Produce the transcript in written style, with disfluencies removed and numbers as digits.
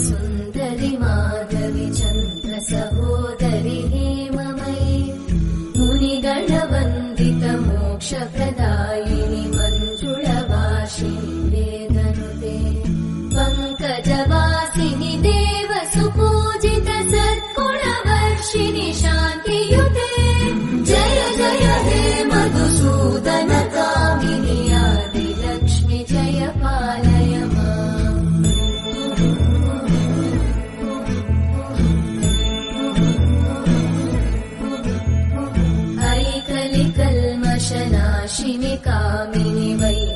सुन्दरि माधवि चन्द्र सहोदरि हेममयि मुनिगणवन्दित मोक्षप्रदायिनि मञ्जुळभाषिणि वेदनुते पङ्कजवासिनि देव सुपूजित सद्गुणवर्षिणि शान्तियुते जय जय हे मधुसूदन कामिनि आदिलक्ष्मि जय पालय माम् ऐकलिकल्मषनाशिनि कामिनि वै